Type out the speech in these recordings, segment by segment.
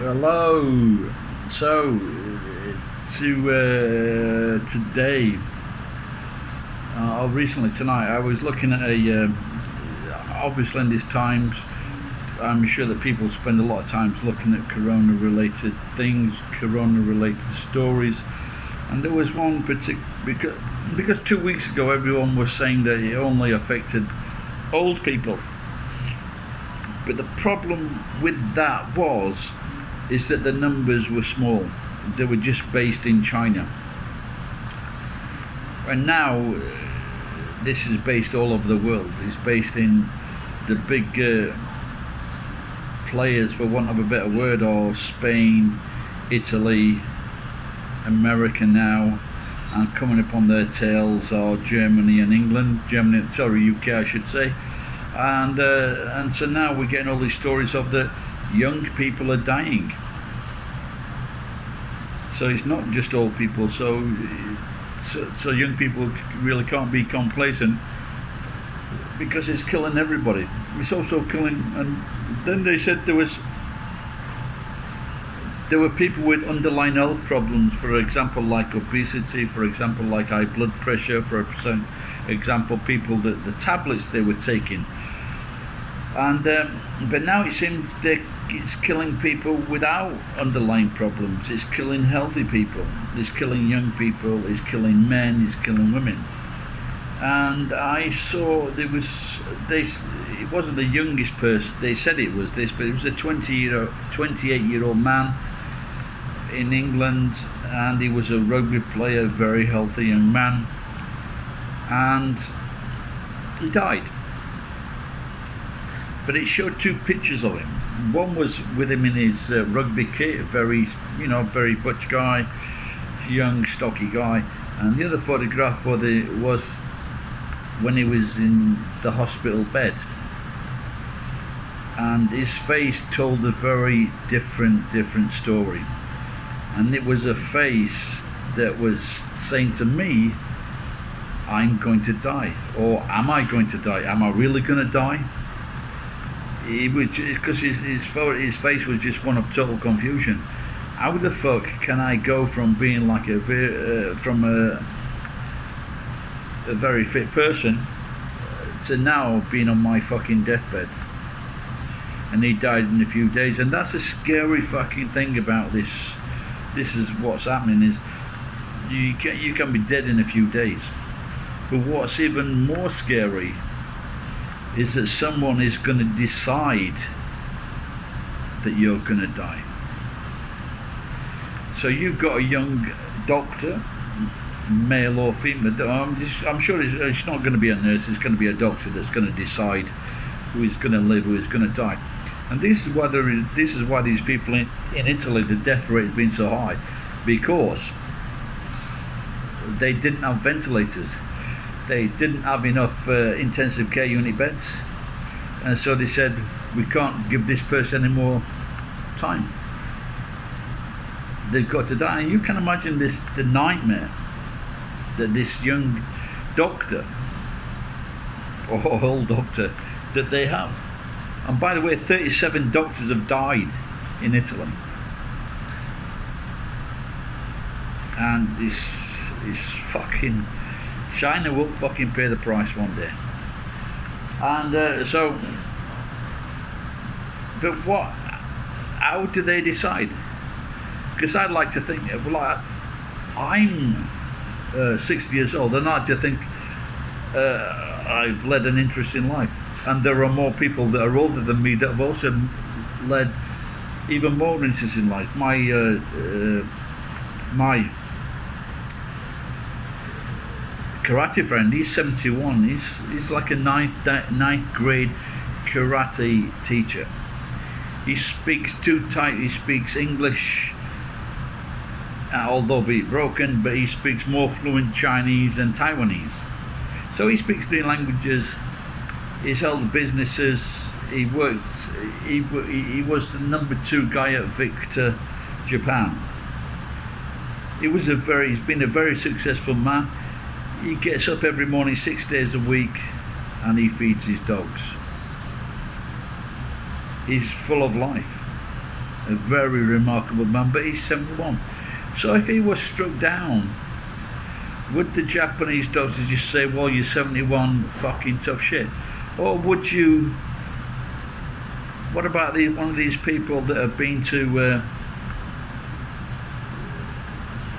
Hello. So, today, or recently tonight, I was looking at obviously in these times, I'm sure that people spend a lot of time looking at Corona-related things, Corona-related stories, and there was one particular, because 2 weeks ago everyone was saying that it only affected old people. But the problem with that is that the numbers were small. They were just based in China. And now this is based all over the world. It's based in the big players, for want of a better word, or Spain, Italy, America now, and coming upon their tails are Germany and England. UK I should say. And so now we're getting all these stories of that young people are dying. So it's not just old people. So young people really can't be complacent, because it's killing everybody. It's also killing. And then they said there were people with underlying health problems, for example like obesity, for example like high blood pressure, for example people that the tablets they were taking. And but now it seems it's killing people without underlying problems. It's killing healthy people. It's killing young people. It's killing men. It's killing women. And I saw it wasn't the youngest person. They said it was this, but it was a 28-year-old man in England, and he was a rugby player, very healthy young man, and he died. But it showed two pictures of him. One was with him in his rugby kit, very butch guy, young, stocky guy, and the other photograph was when he was in the hospital bed, and his face told a very different story. And it was a face that was saying to me, I'm going to die, or am I going to die? Am I really going to die? It was because his face was just one of total confusion. How the fuck can I go from being like a very fit person to now being on my fucking deathbed? And he died in a few days. And that's a scary fucking thing about this. This is what's happening, is you can be dead in a few days. But what's even more scary is that someone is going to decide that you're going to die. So you've got a young doctor, male or female. I'm sure it's not going to be a nurse. It's going to be a doctor that's going to decide who is going to live, who is going to die. And this is why these people in Italy, the death rate has been so high, because they didn't have ventilators. They didn't have enough intensive care unit beds, and so they said, we can't give this person any more time. They've got to die. And you can imagine the nightmare that this young doctor or old doctor that they have. And by the way, 37 doctors have died in Italy, and it's fucking. China will fucking pay the price one day. And but how do they decide? Because I'd like to think, well, I'm 60 years old, and I like to think I've led an interesting life. And there are more people that are older than me that have also led even more interesting lives. My karate friend, he's 71. He's like a ninth grade karate teacher. He speaks too tight. He speaks English, although be it broken, but he speaks more fluent Chinese and Taiwanese. So he speaks three languages. He's held businesses. He was the number 2 guy at Victor, Japan. He's been a very successful man. He gets up every morning 6 days a week, and he feeds his dogs. He's full of life. a very remarkable man, but he's 71. So if he was struck down, would the Japanese doctors just say, well, you're 71, fucking tough shit? Or would you, what about one of these people that have been to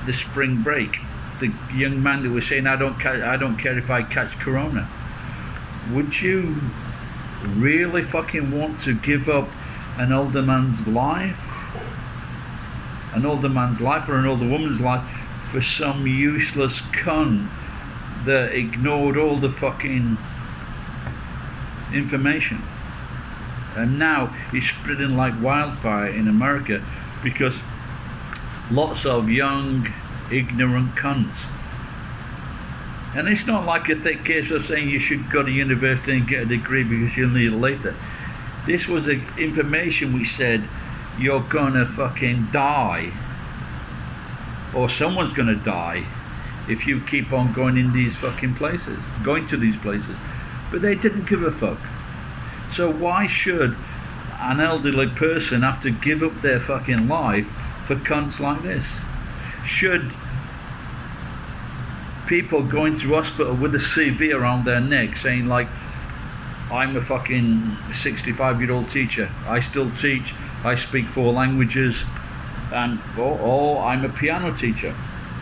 the spring break, the young man that was saying, I don't care if I catch corona? Would you really fucking want to give up an older man's life? An older man's life or an older woman's life for some useless cunt that ignored all the fucking information? And now it's spreading like wildfire in America because lots of young, ignorant cunts. And it's not like a thick case of saying you should go to university and get a degree because you'll need it later. This was the information which said you're gonna fucking die, or someone's gonna die if you keep on going in these fucking places, going to these places. But they didn't give a fuck. So why should an elderly person have to give up their fucking life for cunts like this? Should people going to hospital with a CV around their neck saying like, I'm a fucking 65-year-old teacher, I still teach, I speak 4 languages, and or I'm a piano teacher,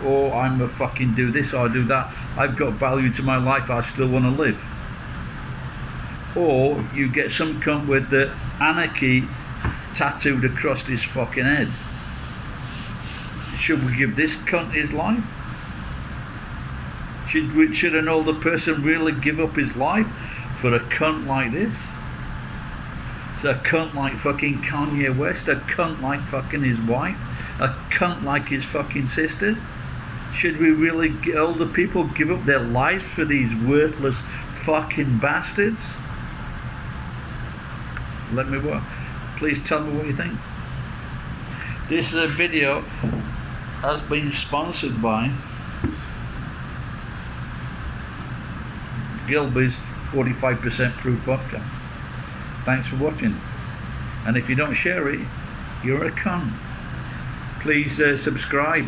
or I'm a fucking do this or do that, I've got value to my life, I still want to live. Or you get some cunt with the anarchy tattooed across his fucking head. Should we give this cunt his life? Should an older person really give up his life for a cunt like this? So a cunt like fucking Kanye West, a cunt like fucking his wife, a cunt like his fucking sisters? Should we really, older people, give up their lives for these worthless fucking bastards? Let me work. Please tell me what you think. This video has been sponsored by Gilbey's 45% proof vodka. Thanks for watching. And if you don't share it, you're a cunt. Please subscribe.